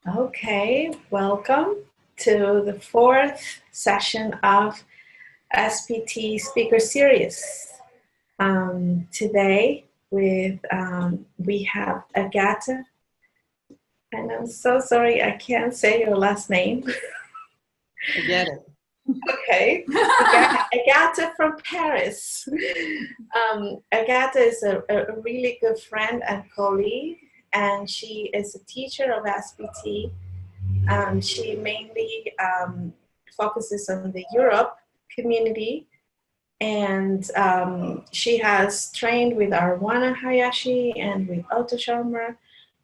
Okay, welcome to the fourth session of SPT Speaker Series. Today we have Agathe, and I'm so sorry I can't say your last name. I get it. Okay, Agathe from Paris. Agathe is a really good friend and colleague, and she is a teacher of SPT. She mainly focuses on the Europe community, and she has trained with Arawana Hayashi and with Otto Scharmer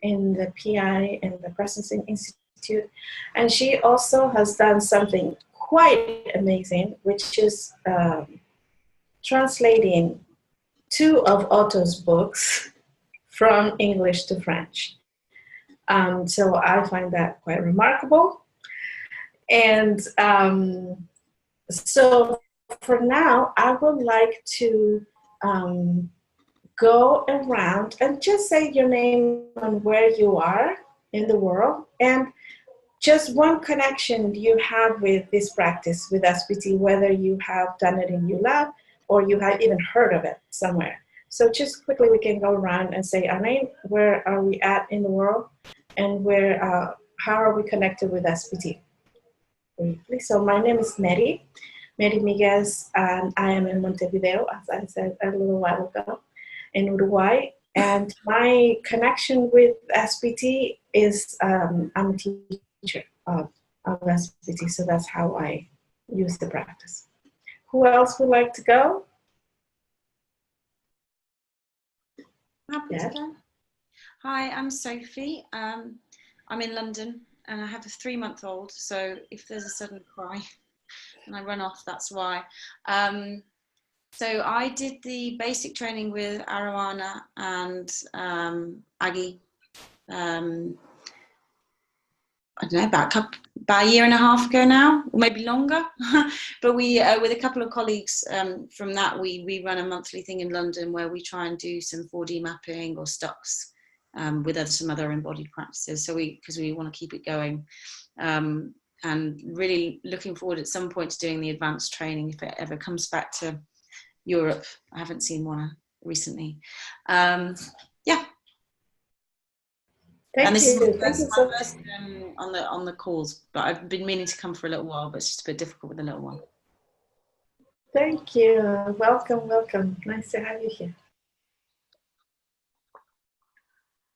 in the PI and the Processing Institute. And she also has done something quite amazing, which is translating 2 of Otto's books from English to French. So I find that quite remarkable. And so for now, I would like to go around and just say your name and where you are in the world, and just one connection you have with this practice with SPT, whether you have done it in ULab or you have even heard of it somewhere. So just quickly we can go around and say our name, where are we at in the world, and how are we connected with SPT? Briefly. So my name is Mary Miguez, and I am in Montevideo, as I said a little while ago, in Uruguay. And my connection with SPT is I'm a teacher of SPT, so that's how I use the practice. Who else would like to go? Yeah. Hi, I'm Sophie. I'm in London and I have a 3-month-old, so if there's a sudden cry and I run off, that's why. So I did the basic training with Arawana and Aggie, I don't know, about a year and a half ago now, or maybe longer. But we, with a couple of colleagues from that, we run a monthly thing in London where we try and do some 4D mapping or stocks with some other embodied practices. So because we want to keep it going, and really looking forward at some point to doing the advanced training if it ever comes back to Europe. I haven't seen one recently. Yeah. Thank This you. is my first on the calls, but I've been meaning to come for a little while, but it's just a bit difficult with the little one. Thank you. Welcome, welcome. Nice to have you here.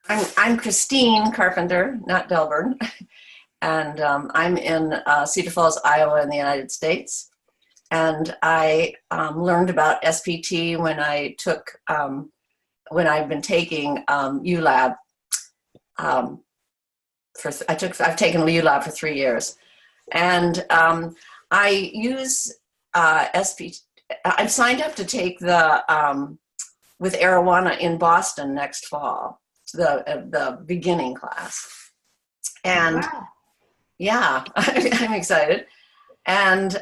I'm Christine Carpenter, not Delburn, and I'm in Cedar Falls, Iowa in the United States. And I learned about SPT when I took, when I've been taking ULab. I've taken ULab for 3 years, and I use SPT. I've signed up to take the with Arawana in Boston next fall, the beginning class, and wow. Yeah, I'm excited, and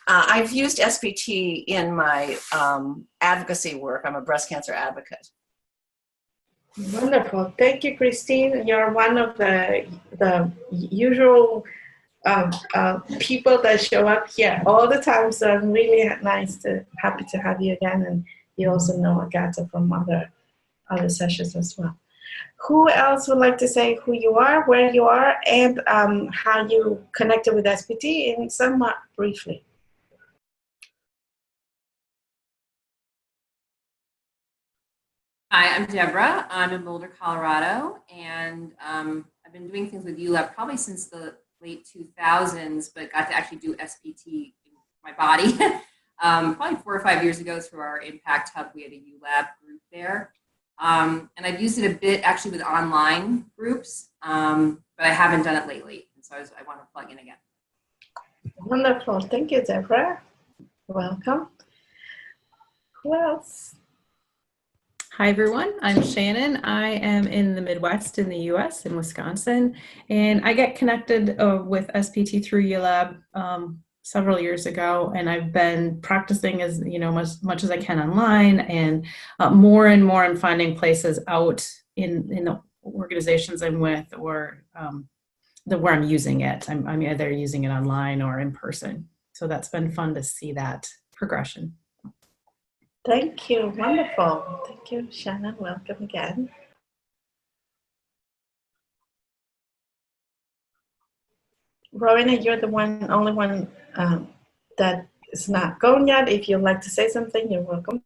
I've used SPT in my advocacy work. I'm a breast cancer advocate. Wonderful. Thank you, Christine. You're one of the usual people that show up here all the time. So I'm really happy to have you again. And you also know Agathe from other sessions as well. Who else would like to say who you are, where you are, and how you connected with SPT in somewhat briefly? Hi, I'm Deborah. I'm in Boulder, Colorado, and I've been doing things with ULab probably since the late 2000s, but got to actually do SPT in my body probably 4 or 5 years ago through our Impact Hub. We had a ULab group there, and I've used it a bit actually with online groups, but I haven't done it lately, and so I want to plug in again. Wonderful. Thank you, Deborah. Welcome. Who else? Hi, everyone. I'm Shannon. I am in the Midwest in the U.S. in Wisconsin, and I get connected with SPT through ULab several years ago, and I've been practicing as much as I can online, and more and more I'm finding places out in organizations I'm with or where I'm using it. I'm either using it online or in person. So that's been fun to see that progression. Thank you. Wonderful. Thank you, Shannon. Welcome again. Rowena, you're the only one that is not going yet. If you'd like to say something, you're welcome.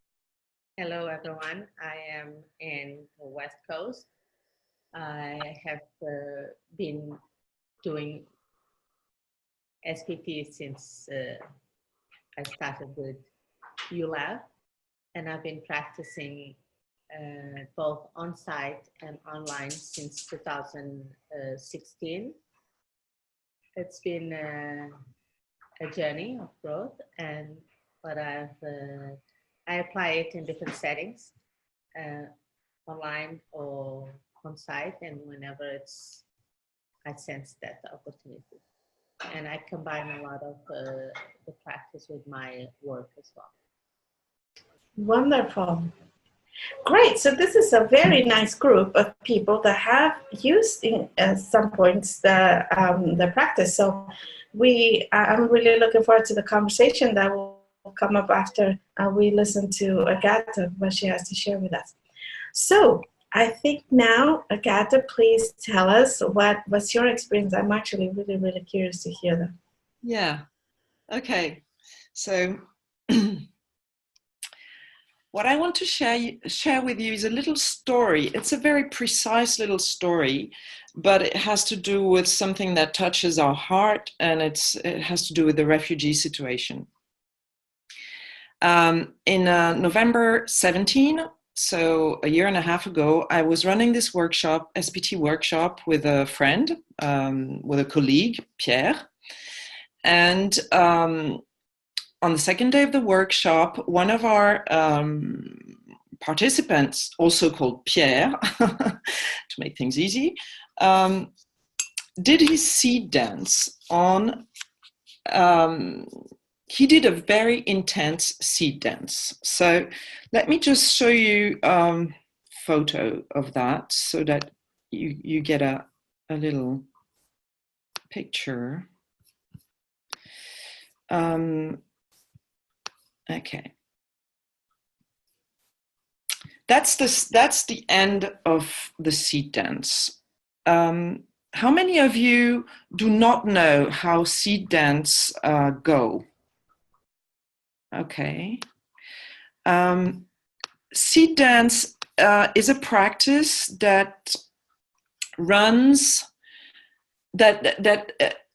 Hello, everyone. I am in the West Coast. I have been doing SPT since I started with ULab, and I've been practicing both on-site and online since 2016. It's been a journey of growth, but I apply it in different settings, online or on-site, and whenever I sense that opportunity. And I combine a lot of the practice with my work as well. Wonderful. Great. So this is a very nice group of people that have used at some points the practice. So I'm really looking forward to the conversation that will come up after we listen to Agathe, what she has to share with us. So I think now, Agathe, please tell us what's your experience. I'm actually really, really curious to hear that. Yeah. Okay. So what I want to share with you is a little story. It's a very precise little story, but it has to do with something that touches our heart, and it has to do with the refugee situation. In November 17, so a year and a half ago, I was running this workshop, SPT workshop, with a friend, with a colleague, Pierre, and on the second day of the workshop, one of our participants, also called Pierre, to make things easy, did his seed dance on, he did a very intense seed dance. So let me just show you a photo of that so that you get a little picture. Okay, that's the end of the seed dance. How many of you do not know how seed dance go? Okay, seed dance is a practice that runs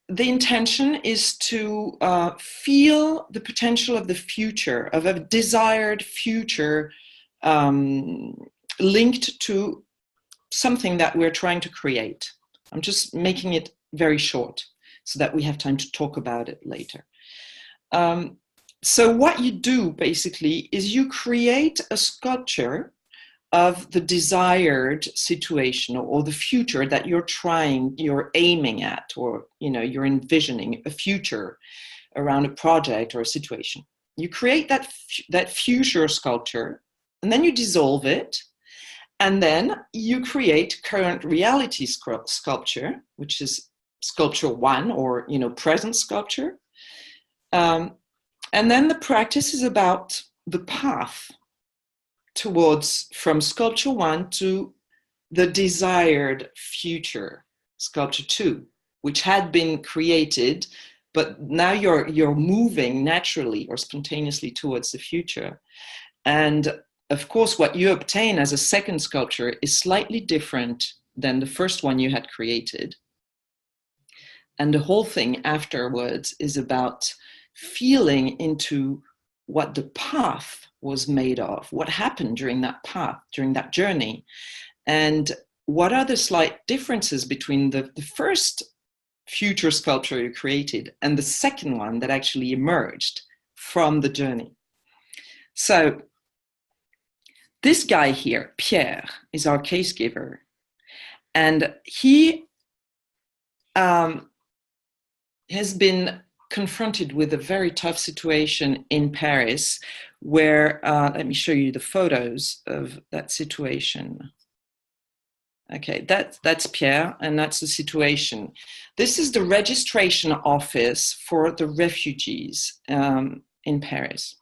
the intention is to feel the potential of the future, of a desired future linked to something that we're trying to create. I'm just making it very short so that we have time to talk about it later. So what you do basically is you create a sculpture of the desired situation or the future that you're aiming at, or you're envisioning a future around a project or a situation. You create that future sculpture, and then you dissolve it, and then you create current reality sculpture, which is sculpture 1, or present sculpture. And then the practice is about the path from sculpture 1 to the desired future, sculpture 2, which had been created, but now you're moving naturally or spontaneously towards the future. And of course, what you obtain as a second sculpture is slightly different than the first one you had created. And the whole thing afterwards is about feeling into what the path was made of, what happened during that path, during that journey, and what are the slight differences between the first future sculpture you created and the second one that actually emerged from the journey. So this guy here, Pierre, is our case giver, and he has been confronted with a very tough situation in Paris where, let me show you the photos of that situation. Okay, that's Pierre, and that's the situation. This is the registration office for the refugees in Paris.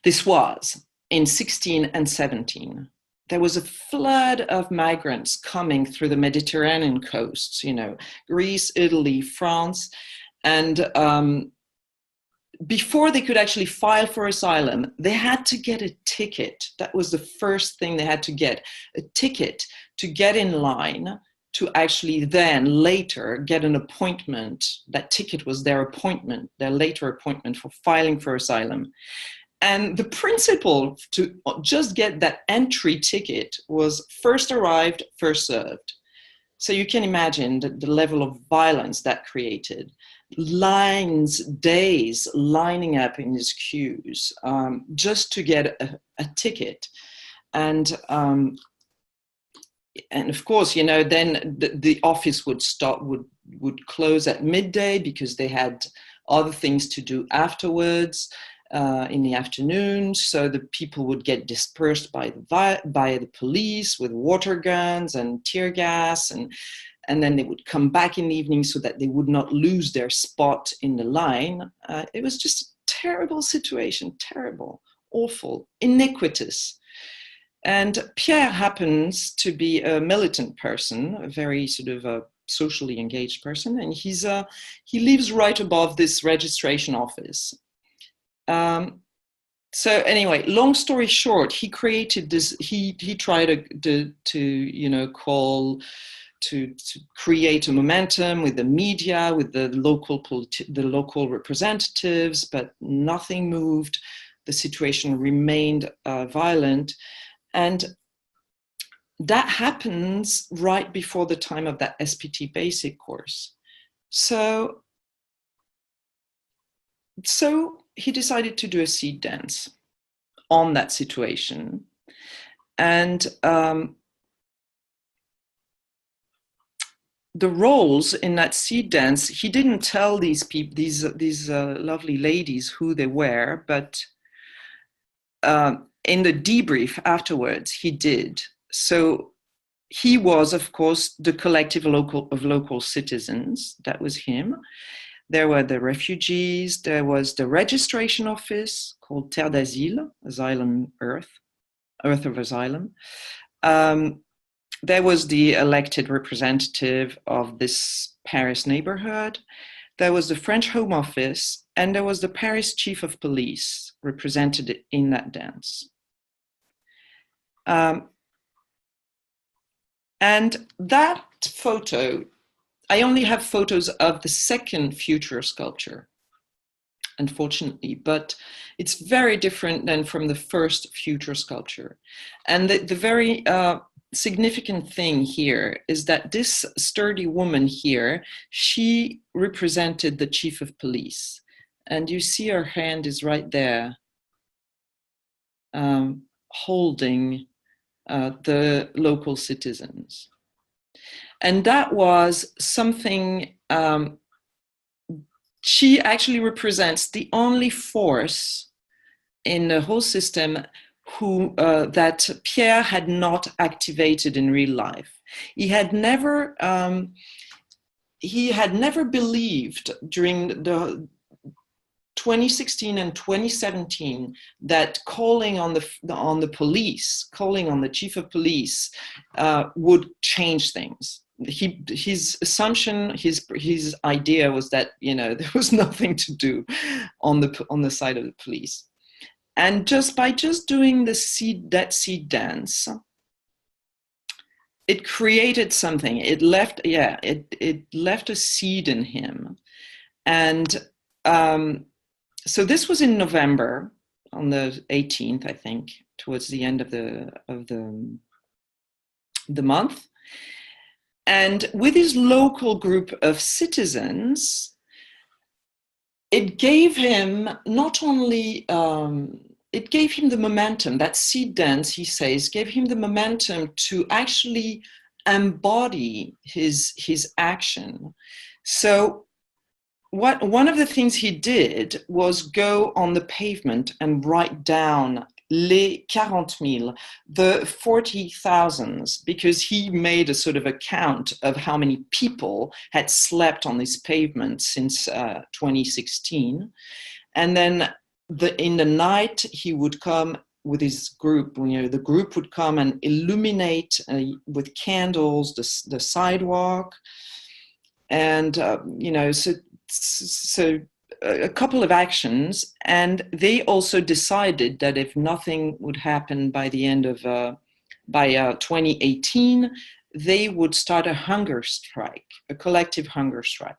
This was in 16 and 17. There was a flood of migrants coming through the Mediterranean coasts, you know, Greece, Italy, France, and before they could actually file for asylum, they had to get a ticket. That was the first thing they had to get, a ticket to get in line to actually then later get an appointment. That ticket was their appointment, their later appointment for filing for asylum. And the principle to just get that entry ticket was first arrived, first served. So you can imagine the level of violence that created. Lines, days lining up in these queues just to get a ticket. And of course, you know, then the office would close at midday because they had other things to do afterwards in the afternoon. So the people would get dispersed by the police with water guns and tear gas, and then they would come back in the evening so that they would not lose their spot in the line. It was just a terrible situation, terrible, awful, iniquitous. And Pierre happens to be a militant person, a very sort of a socially engaged person, and he lives right above this registration office. So anyway, long story short, he created this. He tried to you know call to create a momentum with the media, with the local representatives, but nothing moved. The situation remained violent. And that happens right before the time of that SPT basic course. So he decided to do a seed dance on that situation. And the roles in that seed dance, he didn't tell these people, these lovely ladies who they were, but in the debrief afterwards, he did. So he was, of course, the collective of local citizens. That was him. There were the refugees. There was the registration office called Terre d'Asile, Asylum Earth of Asylum. There was the elected representative of this Paris neighborhood. There was the French Home Office, and there was the Paris Chief of Police represented in that dance. And that photo, I only have photos of the second future sculpture, unfortunately, but it's very different than from the first future sculpture. And the very significant thing here is that this sturdy woman here, she represented the chief of police. And you see her hand is right there, holding the local citizens. And that was something, she actually represents the only force in the whole system that Pierre had not activated in real life. He had never believed during the 2016 and 2017 that calling on the police, calling on the chief of police would change things. His assumption, his idea was that, you know, there was nothing to do on the side of the police. And by doing that seed dance, it created something. It left a seed in him. And so this was in November, on the 18th, I think, towards the end of the month. And with his local group of citizens, it gave him not only, it gave him the momentum, that seed dance, he says, gave him the momentum to actually embody his action. So one of the things he did was go on the pavement and write down les 40,000, the 40,000, because he made a sort of a count of how many people had slept on this pavement since 2016. And then in the night, he would come with his group, the group would come and illuminate with candles the sidewalk. And, so a couple of actions, and they also decided that if nothing would happen by the end of 2018, they would start a hunger strike, a collective hunger strike.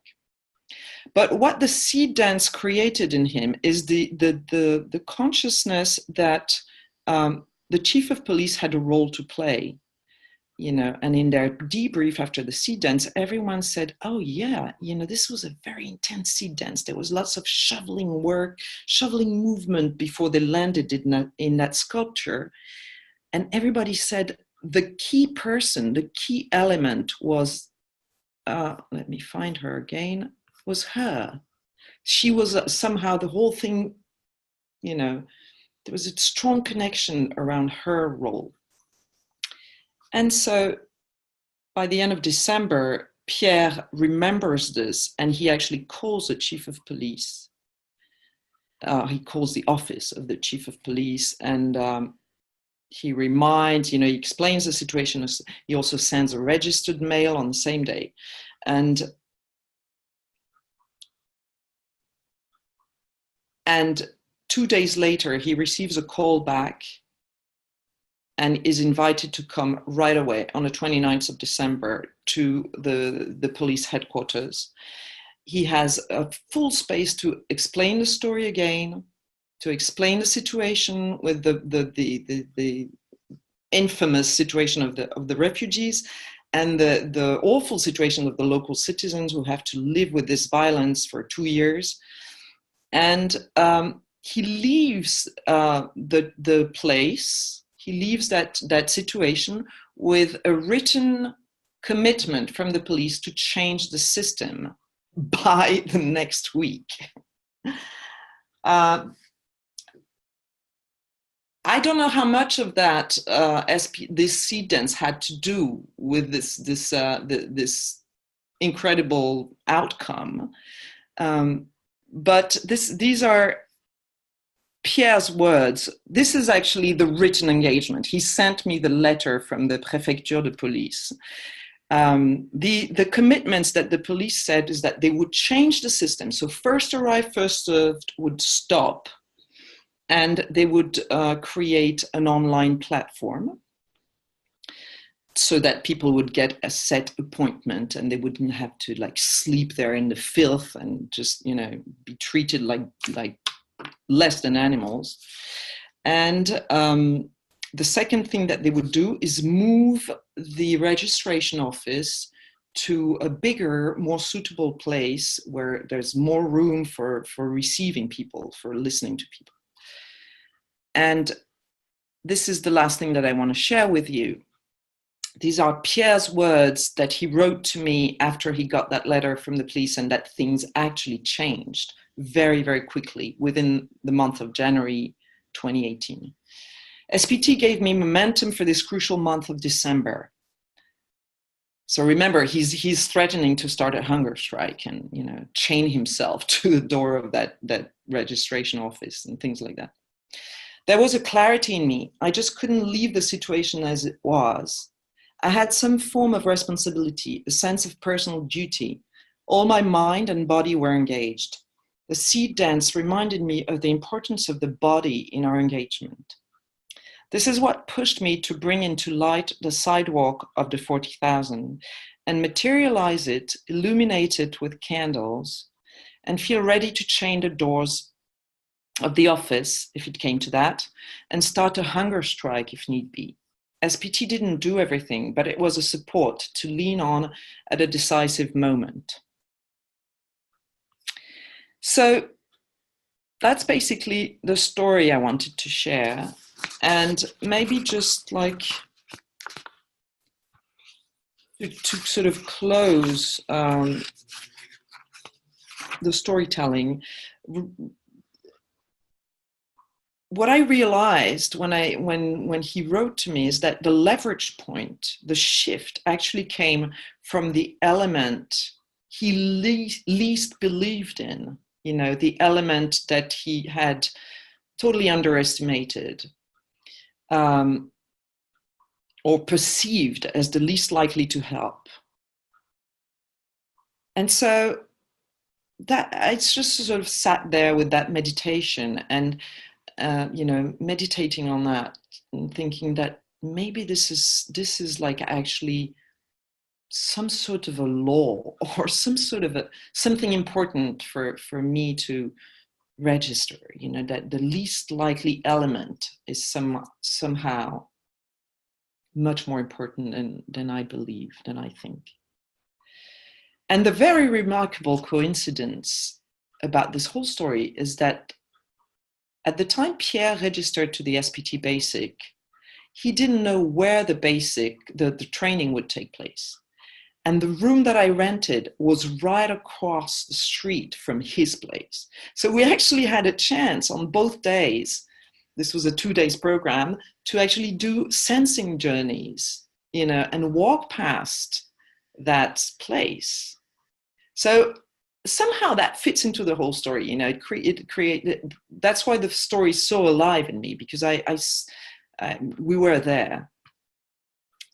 But what the seed dance created in him is the consciousness that the chief of police had a role to play. And in their debrief after the seed dance, everyone said, oh yeah, this was a very intense seed dance. There was lots of shoveling work, shoveling movement before they landed in that sculpture. And everybody said the key person, the key element was, let me find her again, was her. She was somehow the whole thing, there was a strong connection around her role. And so by the end of December, Pierre remembers this, and he actually calls the chief of police. He calls the office of the chief of police, and he reminds, he explains the situation. He also sends a registered mail on the same day. And 2 days later, he receives a call back and is invited to come right away on the 29th of December to the police headquarters. He has a full space to explain the story again, to explain the situation with the infamous situation of the refugees and the awful situation of the local citizens who have to live with this violence for 2 years. And he leaves the place. He leaves that situation with a written commitment from the police to change the system by the next week. I don't know how much of that this seed dance had to do with this incredible outcome, but these are Pierre's words. This is actually the written engagement. He sent me the letter from the Préfecture de Police. The commitments that the police said is that they would change the system. So first arrived, first served would stop, and they would create an online platform so that people would get a set appointment and they wouldn't have to sleep there in the filth and just, be treated like less than animals. And the second thing that they would do is move the registration office to a bigger, more suitable place where there's more room for receiving people, for listening to people. And this is the last thing that I want to share with you. These are Pierre's words that he wrote to me after he got that letter from the police, and that things actually changed very, very quickly within the month of January 2018. SPT gave me momentum for this crucial month of December. So remember, he's threatening to start a hunger strike and chain himself to the door of that registration office and things like that. There was a clarity in me. I just couldn't leave the situation as it was. I had some form of responsibility, a sense of personal duty. All my mind and body were engaged. The seed dance reminded me of the importance of the body in our engagement. This is what pushed me to bring into light the sidewalk of the 40,000 and materialize it, illuminate it with candles, and feel ready to chain the doors of the office, if it came to that, and start a hunger strike if need be. SPT didn't do everything, but it was a support to lean on at a decisive moment. So that's basically the story I wanted to share. And maybe just to sort of close the storytelling, what I realized when he wrote to me is that the leverage point, the shift, actually came from the element he least believed in, you know, the element that he had totally underestimated, or perceived as the least likely to help. And so that it's just sort of sat there with that meditation and you know, meditating on that and thinking that maybe this is like actually some sort of a law or some sort of something important for me to register, you know, that the least likely element is somehow much more important than I believe, than I think. And the very remarkable coincidence about this whole story is that at the time Pierre registered to the SPT Basic, he didn't know where the training would take place. And the room that I rented was right across the street from his place. So we actually had a chance on both days, this was a 2-day program, to actually do sensing journeys, you know, and walk past that place. So somehow that fits into the whole story, you know. It created. That's why the story is so alive in me, because we were there,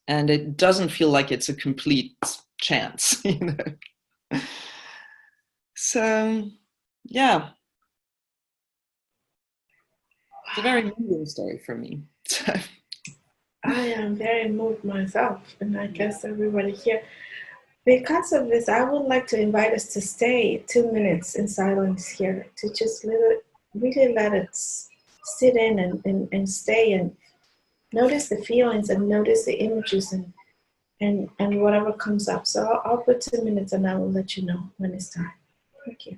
and it doesn't feel like it's a complete chance, you know. So, yeah, it's a very moving story for me. I am very moved myself, and I guess everybody here. Because of this, I would like to invite us to stay 2 minutes in silence here, to just really let it sit in and stay and notice the feelings and notice the images and whatever comes up. So I'll put 2 minutes and I will let you know when it's time. Thank you.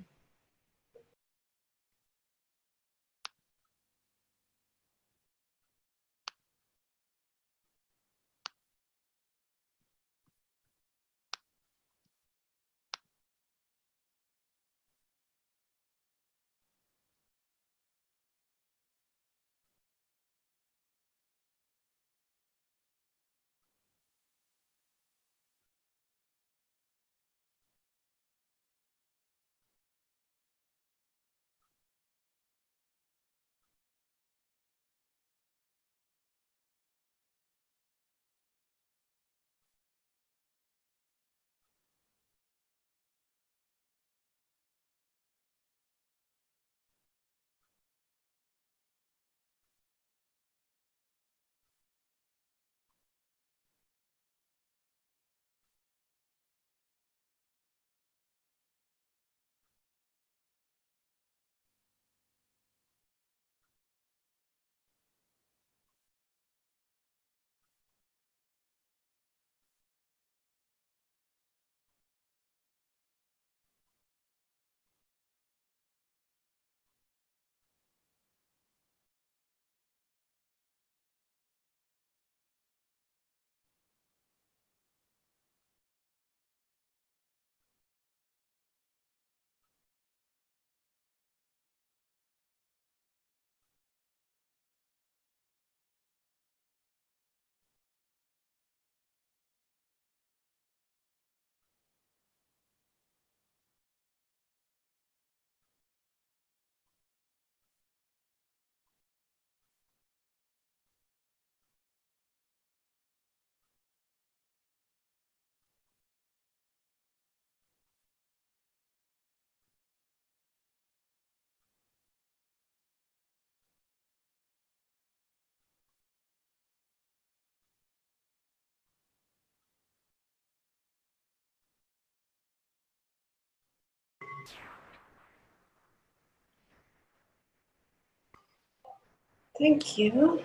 Thank you.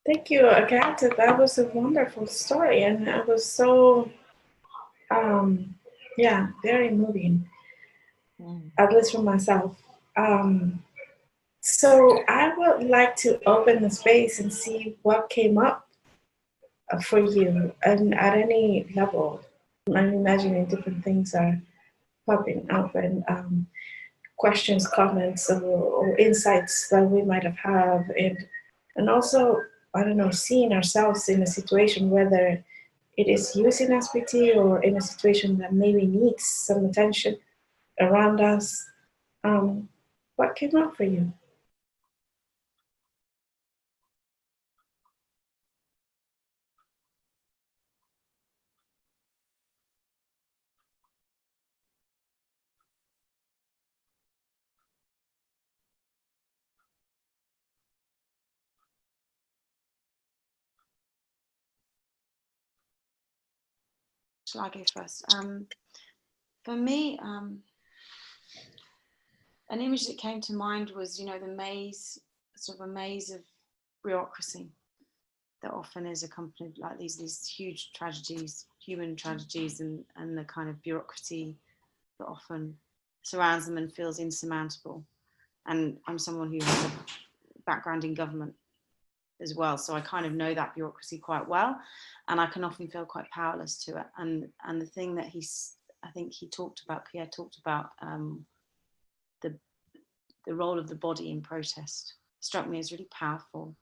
Thank you, Agathe. That was a wonderful story, and it was so, yeah, very moving, at least for myself. So I would like to open the space and see what came up for you, and at any level. I'm imagining different things are popping up, and questions, comments, or insights that we might have had, and also, I don't know, seeing ourselves in a situation, whether it is using SPT or in a situation that maybe needs some attention around us. What came up for you? Shall I go first? For me, an image that came to mind was, you know, the maze, sort of a maze of bureaucracy that often is accompanied like these huge tragedies, human tragedies, and the kind of bureaucracy that often surrounds them and feels insurmountable. And I'm someone who has a background in government as well, so I kind of know that bureaucracy quite well, and I can often feel quite powerless to it. And the thing that I think Pierre talked about the role of the body in protest struck me as really powerful.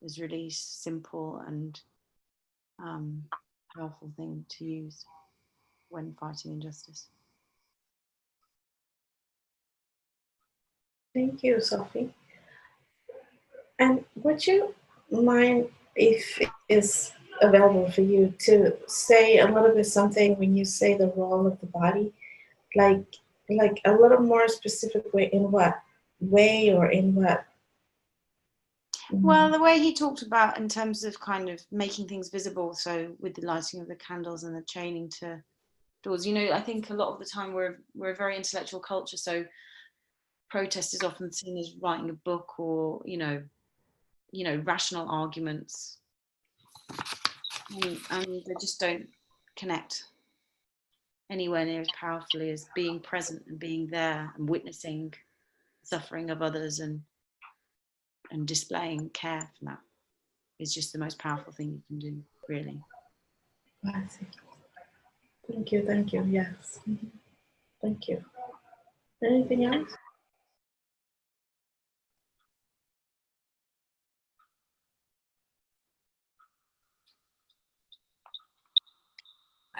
It was really simple and powerful thing to use when fighting injustice. Thank you, Sophie. And would you mind, if it is available for you, to say a little bit something when you say the role of the body, like a little more specific way, in what way or in what? Well, the way he talked about in terms of kind of making things visible, so with the lighting of the candles and the chaining to doors, you know, I think a lot of the time we're a very intellectual culture, so protest is often seen as writing a book or, you know, rational arguments, and they just don't connect anywhere near as powerfully as being present and being there and witnessing suffering of others and displaying care for that is just the most powerful thing you can do, really. Thank you, yes. Thank you. Anything else?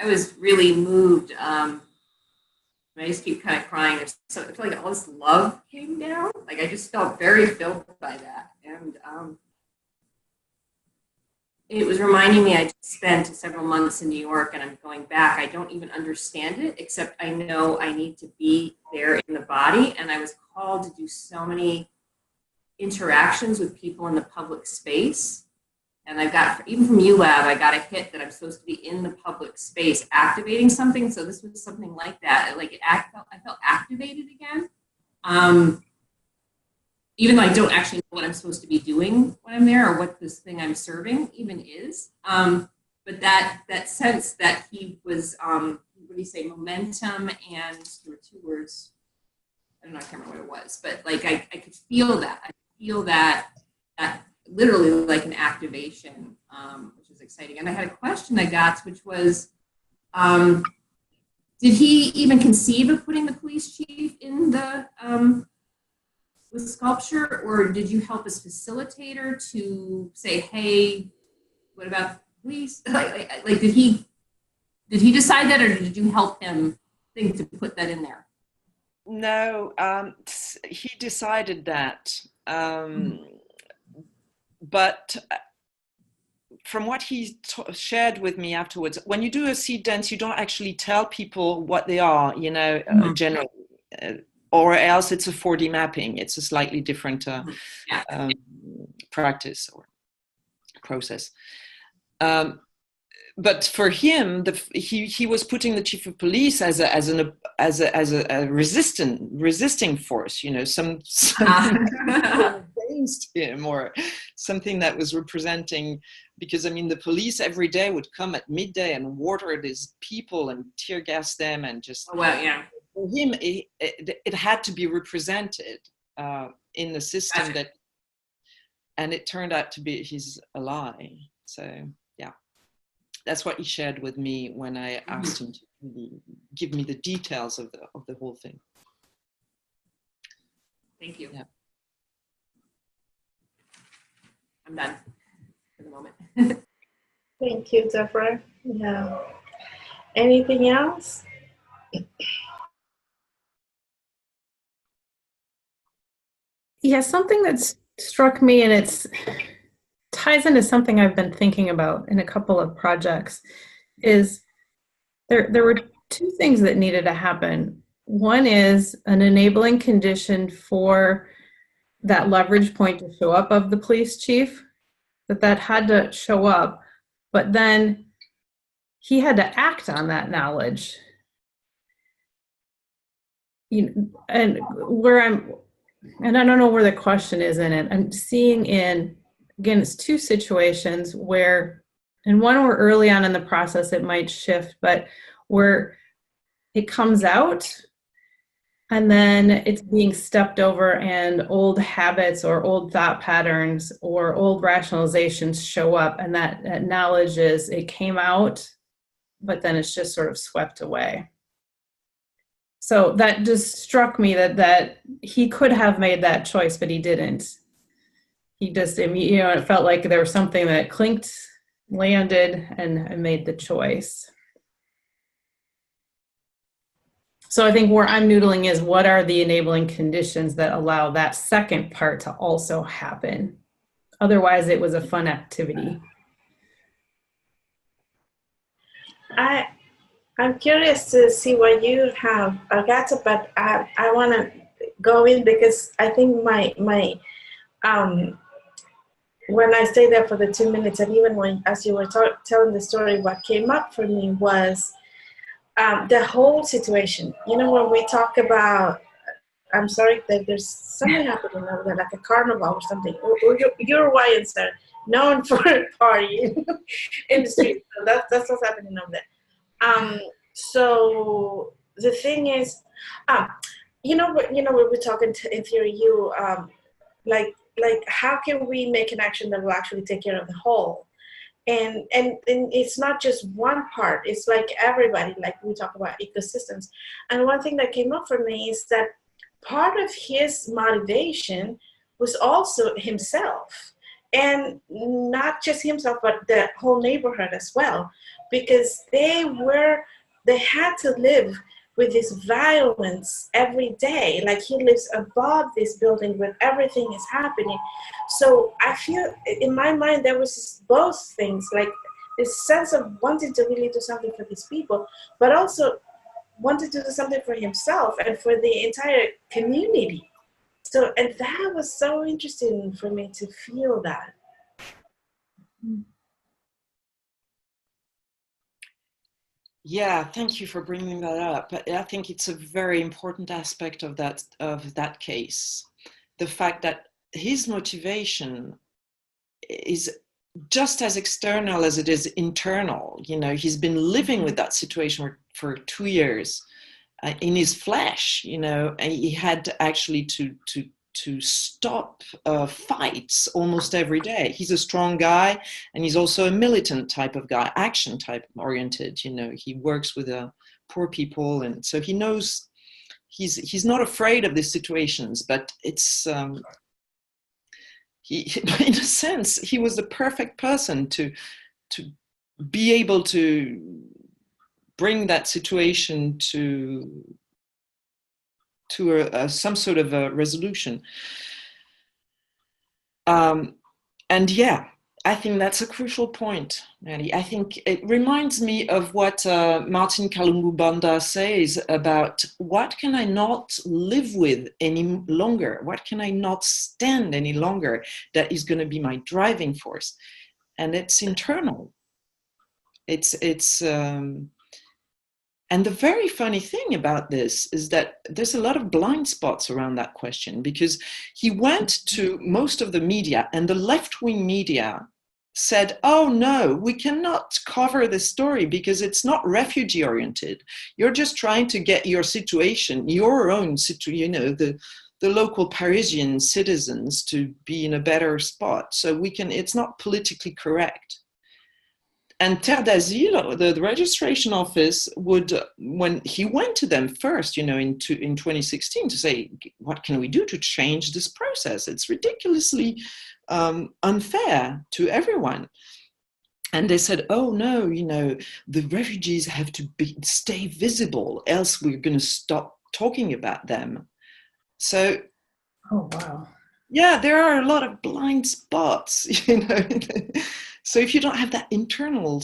I was really moved. I just keep kind of crying. So I feel like all this love came down. Like I just felt very filled by that, and it was reminding me I just spent several months in New York, and I'm going back. I don't even understand it, except I know I need to be there in the body, and I was called to do so many interactions with people in the public space. And I got, even from ULab, I got a hit that I'm supposed to be in the public space activating something. So this was something like that. Like I felt activated again. Even though I don't actually know what I'm supposed to be doing when I'm there or what this thing I'm serving even is. But that sense that he was, what do you say, momentum, and there were two words, I don't know, I can't remember what it was, but like I could feel that. I feel that literally like an activation, which was exciting. And I had a question I got, which was, did he even conceive of putting the police chief in the sculpture, or did you help as facilitator to say, hey, what about police? Like did he decide that, or did you help him think to put that in there? No, he decided that. But from what he shared with me afterwards, when you do a seed dance, you don't actually tell people what they are, you know, generally, or else it's a 4D mapping. It's a slightly different practice or process. But for him, he was putting the chief of police as a resisting force, you know, something against him, or something that was representing, because I mean the police every day would come at midday and water these people and tear gas them, and just for him it had to be represented in the system that, and it turned out to be his ally. So that's what he shared with me when I asked him to give me the details of the whole thing. Thank you. Yeah. I'm done for the moment. Thank you, Deborah. Yeah. Anything else? Yeah, something that's struck me, and it's ties into something I've been thinking about in a couple of projects, is there were two things that needed to happen. One is an enabling condition for that leverage point to show up of the police chief, that had to show up, but then he had to act on that knowledge. And I don't know where the question is in it. I'm seeing again, it's two situations where, and one where early on in the process it might shift, but where it comes out and then it's being stepped over and old habits or old thought patterns or old rationalizations show up, and that knowledge it came out, but then it's just sort of swept away. So that just struck me that he could have made that choice, but he didn't. He just, it felt like there was something that clinked, landed, and made the choice. So I think where I'm noodling is, what are the enabling conditions that allow that second part to also happen? Otherwise, it was a fun activity. I'm curious to see what you have, Agathe, but I want to go in because I think my when I stayed there for the 2 minutes, and even as you were telling the story, what came up for me was the whole situation. When we talk about, I'm sorry that there's something happening over there, like a carnival or something. Uruguayans are known for partying in the street. So that's what's happening over there. So the thing is, we were talking in theory, like how can we make an action that will actually take care of the whole? And it's not just one part, it's like everybody, like we talk about ecosystems. And one thing that came up for me is that part of his motivation was also himself, and not just himself, but the whole neighborhood as well, because they had to live with this violence every day. Like, he lives above this building where everything is happening. So I feel in my mind there was both things, like this sense of wanting to really do something for these people, but also wanted to do something for himself and for the entire community. So, and that was so interesting for me to feel that. Yeah, thank you for bringing that up. I think it's a very important aspect of that case. The fact that his motivation is just as external as it is internal. He's been living with that situation for 2 years in his flesh. And he had actually to stop fights almost every day. He's a strong guy, and he's also a militant type of guy, action type oriented. He works with poor people, and so he knows he's not afraid of these situations. But it's in a sense, he was the perfect person to be able to bring that situation to some sort of a resolution. And yeah, I think that's a crucial point, Maddie. I think it reminds me of what Martin Kalungu-Banda says about, what can I not live with any longer? What can I not stand any longer that is going to be my driving force? And it's internal. And the very funny thing about this is that there's a lot of blind spots around that question, because he went to most of the media, and the left-wing media said, oh no, we cannot cover this story because it's not refugee oriented. You're just trying to get your situation, your own situation, the local Parisian citizens to be in a better spot. So it's not politically correct. and Terre d'Asile, the registration office would, when he went to them first, in 2016 to say, what can we do to change this process? It's ridiculously unfair to everyone. And they said, oh no, the refugees have to stay visible, else we're going to stop talking about them. So, Oh, wow. yeah, there are a lot of blind spots, So if you don't have that internal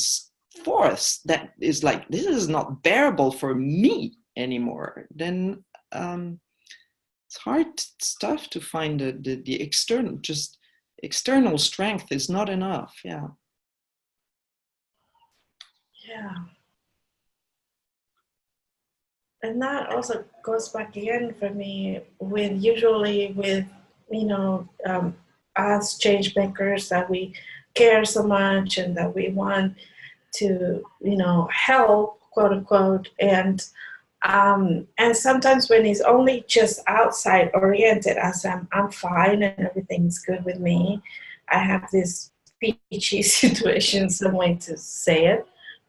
force that is like, this is not bearable for me anymore, then it's hard stuff to find the external, just external strength is not enough. Yeah. Yeah. And that also goes back again for me with us change makers, that we care so much and that we want to, help, quote unquote. And sometimes when it's only just outside oriented, as I'm fine and everything's good with me, I have this peachy situation, some way to say it.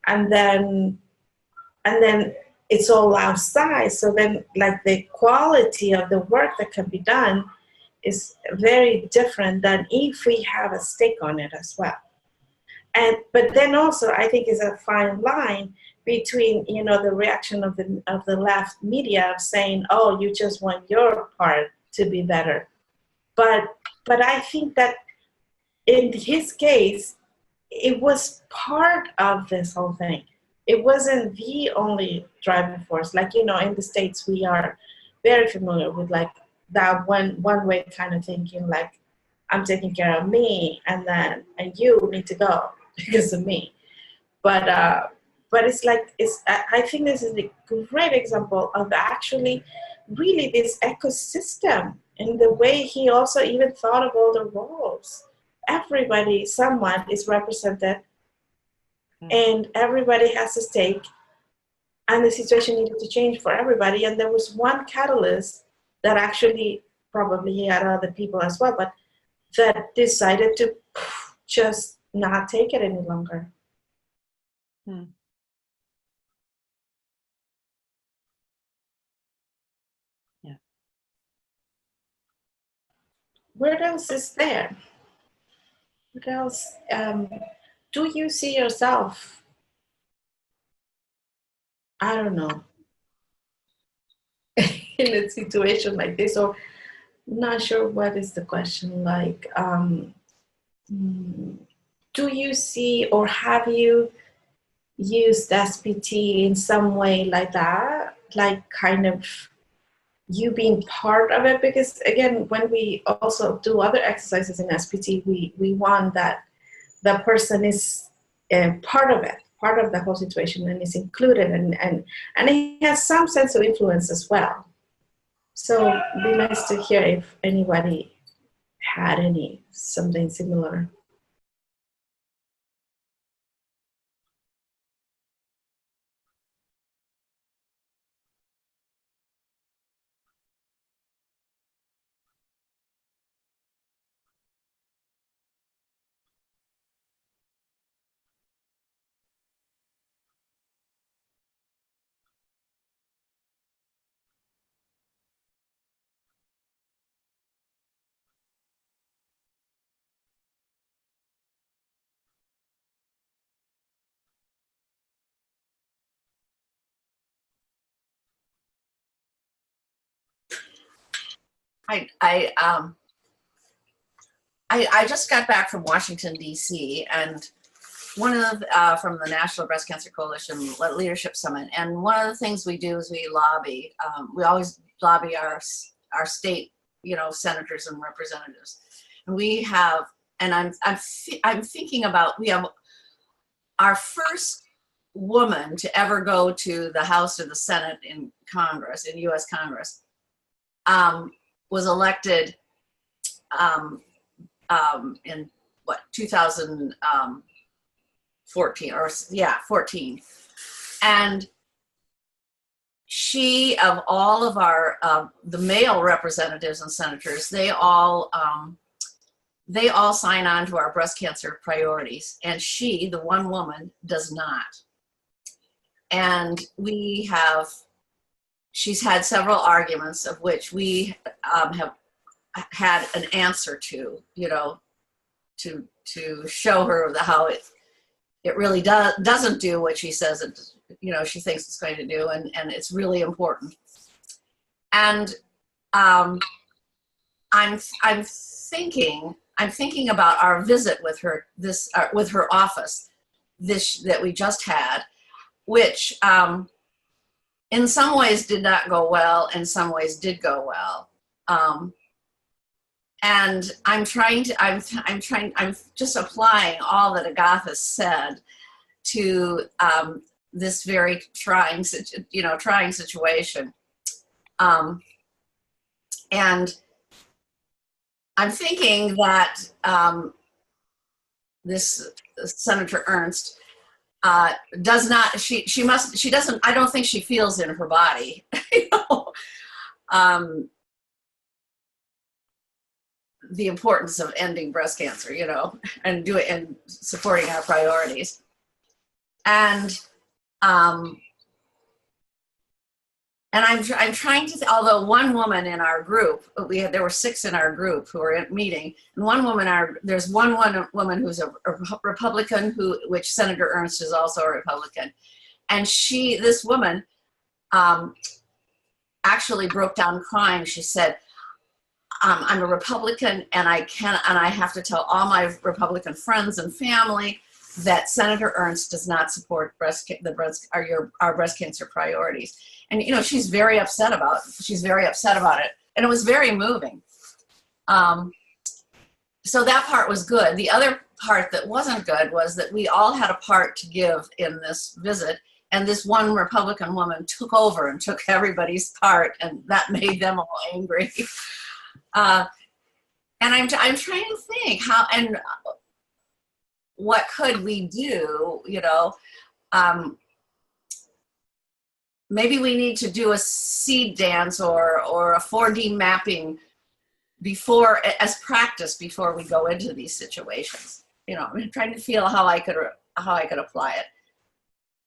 And then it's all outside. So then, like, the quality of the work that can be done is very different than if we have a stake on it as well. But then also, I think is a fine line between, the reaction of the left media of saying, oh, you just want your part to be better. But I think that in his case, it was part of this whole thing. It wasn't the only driving force. Like, in the States, we are very familiar with like that one way kind of thinking, like, I'm taking care of me, and you need to go because of me. But it's like, I think this is a great example of actually really this ecosystem, and the way he also even thought of all the roles. Everybody somewhat is represented, and everybody has a stake, and the situation needed to change for everybody. And there was one catalyst that actually, probably he had other people as well, but that decided to just not take it any longer. Yeah. What else is there? What else? Do you see yourself, I don't know, in a situation like this? Or not sure what is the question. Like, do you see, or have you used SPT in some way like that? Like, kind of you being part of it? Because again, when we also do other exercises in SPT, we want that the person is part of it, part of the whole situation, and is included, and it has some sense of influence as well. So it'd be nice to hear if anybody had something similar. I just got back from Washington, D.C., and one of from the National Breast Cancer Coalition Leadership Summit. And one of the things we do is we lobby. We always lobby our state, senators and representatives. And we have, and I'm thinking about, we have our first woman to ever go to the House or the Senate in Congress, in U.S. Congress, was elected in 2014 14. And she, of all of our, the male representatives and senators, they all they all sign on to our breast cancer priorities, and she, the one woman, does not. And she's had several arguments of which we have had an answer to, you know, to show her how it really doesn't do what she says it, you know, she thinks it's going to do, and it's really important. And I'm thinking about our visit with her with her office that we just had, which in some ways did not go well, in some ways did go well. And I'm just applying all that Agathe said to this very trying situation. And I'm thinking that this Senator Ernst does not, she doesn't, I don't think she feels in her body, you know, the importance of ending breast cancer, you know, and supporting our priorities. And I'm trying to, although one woman in our group, there were 6 in our group who were at meeting, and there's one woman who's a Republican, which Senator Ernst is also a Republican, and this woman actually broke down crying. She said, I'm a Republican, and I have to tell all my Republican friends and family that Senator Ernst does not support our breast cancer priorities. And you know, she's very upset about it, and it was very moving. So that part was good. The other part that wasn't good was that we all had a part to give in this visit, and this one Republican woman took over and took everybody's part, and that made them all angry. And I'm trying to think what could we do, you know. Maybe we need to do a seed dance or a 4D mapping as practice before we go into these situations. You know, I'm trying to feel how I could apply it.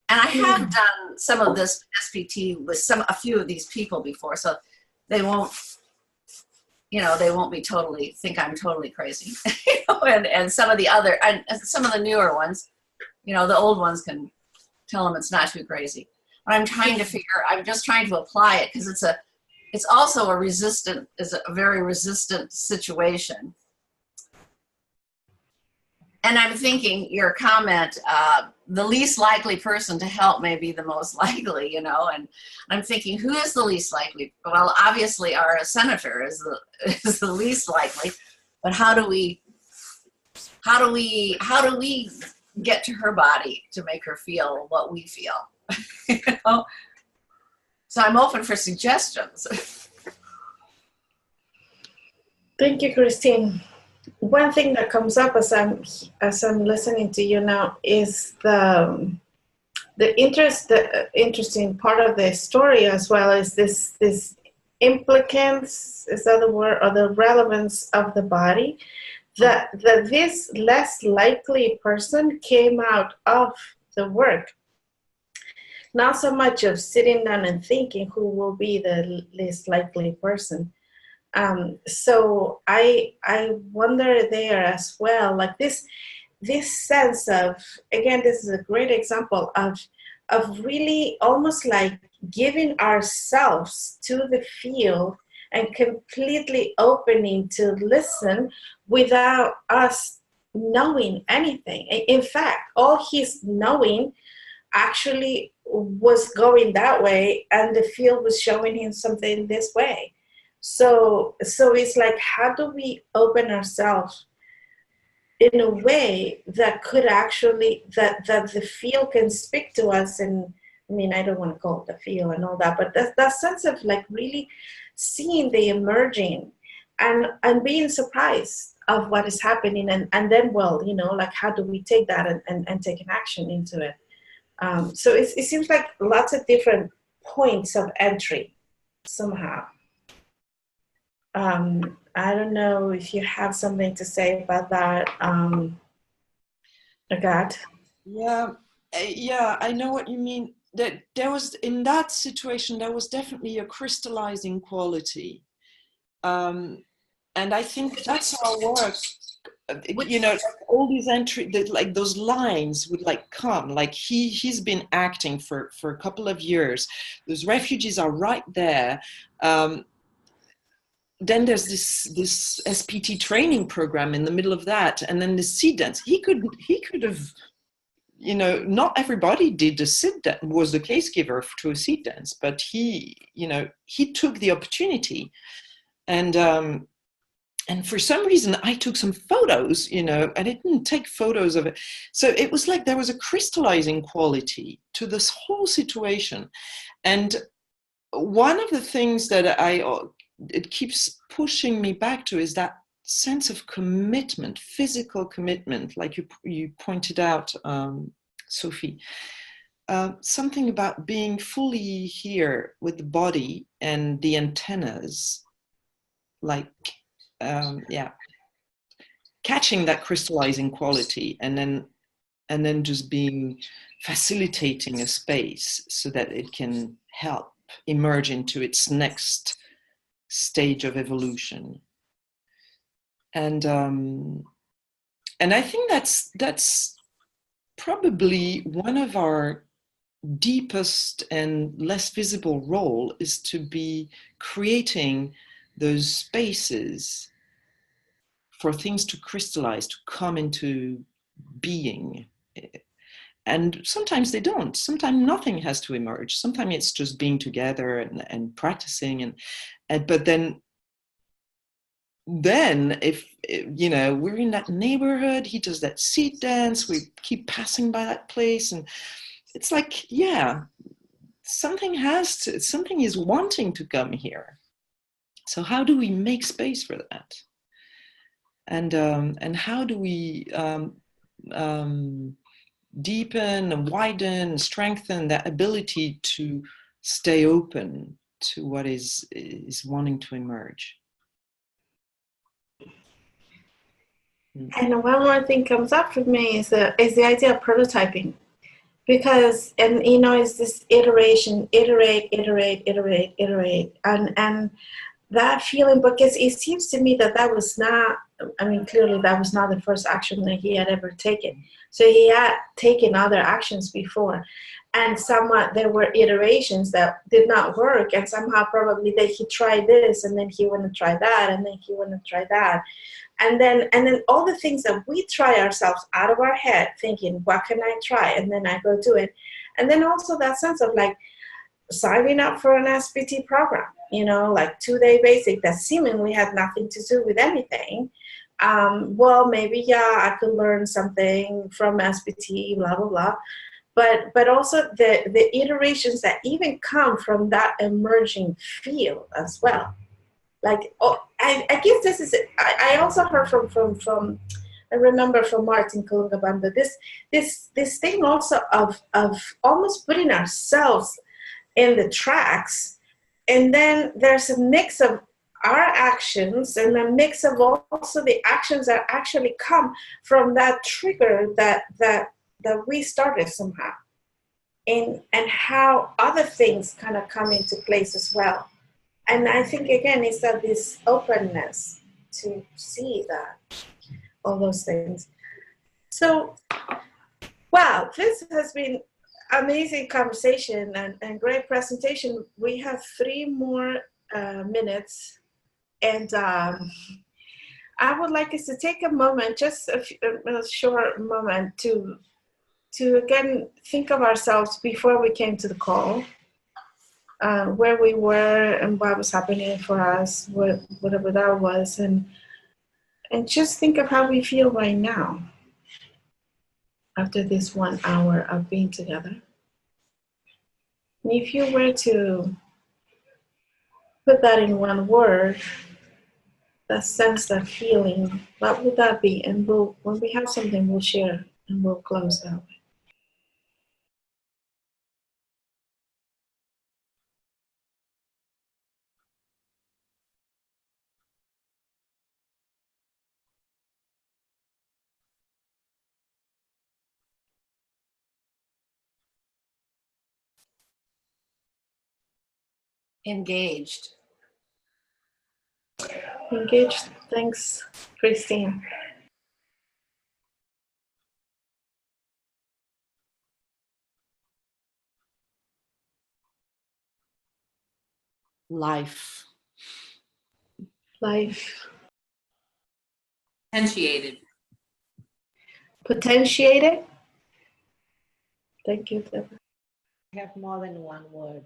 And I have done some of this SPT with a few of these people before, so they won't be think I'm totally crazy. You know, and some of the newer ones, you know, the old ones can tell them it's not too crazy. But I'm just trying to apply it, because it's also a very resistant situation. And I'm thinking your comment, the least likely person to help may be the most likely, you know, and I'm thinking, who is the least likely? Well, obviously our senator is the least likely, but how do we get to her body to make her feel what we feel? You know? So I'm open for suggestions. Thank you, Christine. One thing that comes up as I'm listening to you now is the interesting part of the story, as well as this implicance, is that the word, or the relevance of the body, that this less likely person came out of the work. Not so much of sitting down and thinking who will be the least likely person. So I wonder there as well, like this sense of, again, this is a great example of really almost like giving ourselves to the field and completely opening to listen without us knowing anything. In fact, all his knowing actually was going that way, and the field was showing him something this way. So it's like, how do we open ourselves in a way that could actually, that the field can speak to us? And I mean, I don't want to call it the field and all that, but that sense of like really seeing the emerging and being surprised of what is happening, and then, well, you know, like, how do we take that and take an action into it? So it seems like lots of different points of entry somehow. I don't know if you have something to say about that, Agathe. Yeah, yeah, I know what you mean. That there was, in that situation, there was definitely a crystallizing quality, and I think that's our work. You know, like all these entries, like those lines would like come. Like he's been acting for a couple of years. Those refugees are right there. Then there's this SPT training program in the middle of that, and then the seed dance. He could have, you know, not everybody did the seed dance, was the case giver to a seed dance, but he, you know, he took the opportunity, and for some reason I took some photos, you know, and I didn't take photos of it. So it was like there was a crystallizing quality to this whole situation, and one of the things that it keeps pushing me back to is that sense of commitment, physical commitment, like you pointed out, Sophie. Something about being fully here with the body and the antennas, like, yeah, catching that crystallizing quality, and then just facilitating a space so that it can help emerge into its next stage of evolution. And I think that's probably one of our deepest and less visible role, is to be creating those spaces for things to crystallize, to come into being. And sometimes they don't. Sometimes nothing has to emerge. Sometimes it's just being together and practicing. But then if, you know, we're in that neighborhood, he does that seed dance, we keep passing by that place, and it's like, yeah, something is wanting to come here. So how do we make space for that? And how do we deepen and widen and strengthen that ability to stay open to what is wanting to emerge? And one more thing comes up for me is the idea of prototyping, because, and you know, it's this iteration, iterate, and that feeling, because it seems to me that was not, I mean, clearly that was not the first action that he had ever taken. So he had taken other actions before, and somewhat there were iterations that did not work, and somehow probably that he tried this, and then he wanted to try that, and then he wanted to try that. And then all the things that we try ourselves out of our head, thinking, what can I try? And then I go do it. And then also that sense of like signing up for an SPT program, you know, like 2-day basic that seemingly had nothing to do with anything. Well, maybe, yeah, I could learn something from SPT, blah, blah, blah. But also the iterations that even come from that emerging field as well. Like, oh, I guess this is, I also heard from I remember from Martin Kalungabamba, this thing also of almost putting ourselves in the tracks, and then there's a mix of our actions and a mix of also the actions that actually come from that trigger that we started somehow, and how other things kind of come into place as well. And I think, again, it's that this openness to see that, all those things. So, wow, this has been amazing conversation and great presentation. We have 3 more minutes, and I would like us to take a moment, just a short moment, to again think of ourselves before we came to the call. Where we were and what was happening for us, whatever that was, and just think of how we feel right now after this 1 hour of being together. And if you were to put that in one word, that sense, that feeling, what would that be? And when we have something, we'll share and we'll close that way. Engaged. Engaged. Thanks, Christine. Life. Life. Potentiated. Potentiated. Thank you, Deborah. Have more than one word.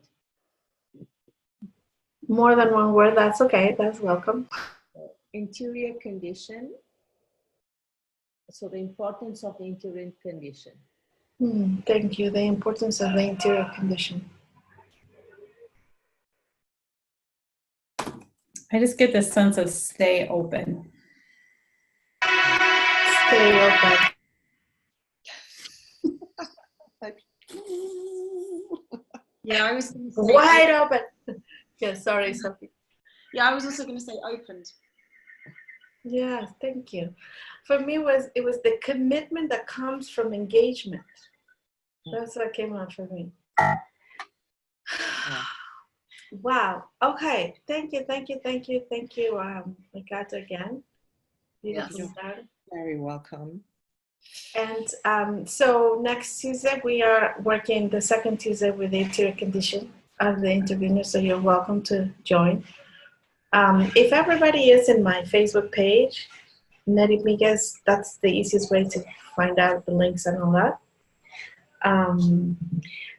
More than one word, that's okay. That's welcome. Interior condition. So the importance of the interior condition. Thank you. The importance of the interior condition. I just get this sense of stay open. Stay open. Yeah, I was going to say Wide open. Yeah, sorry, Sophie. Yeah, I was also going to say opened. Yeah, thank you. For me, it was the commitment that comes from engagement. That's what came out for me. Wow. Okay. Thank you. Agathe again. Beautiful Yes. start. Very welcome. And so next Tuesday, we are working the second Tuesday with the interior condition of the interviewer, so you're welcome to join. If everybody is in my Facebook page, Netimigas, that's the easiest way to find out the links and all that.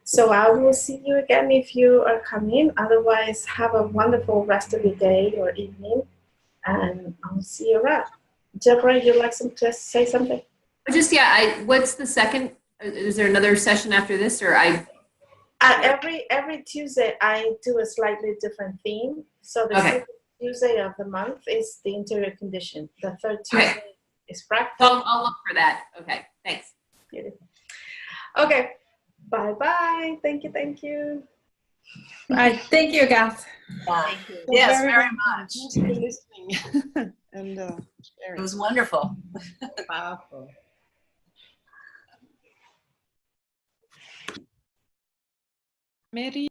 So I will see you again if you are coming. Otherwise, have a wonderful rest of your day or evening, and I'll see you around. Deborah, you'd like to say something? Just, yeah, what's the second? Is there another session after this, or every Tuesday I do a slightly different theme. So the second Tuesday of the month is the interior condition. The third Tuesday is practice. I'll look for that. Okay, thanks. Beautiful. Okay, bye. Thank you. Thank you, Agathe. Thank you. Yes, very much. Thanks for listening. And It was wonderful. Powerful. Mary.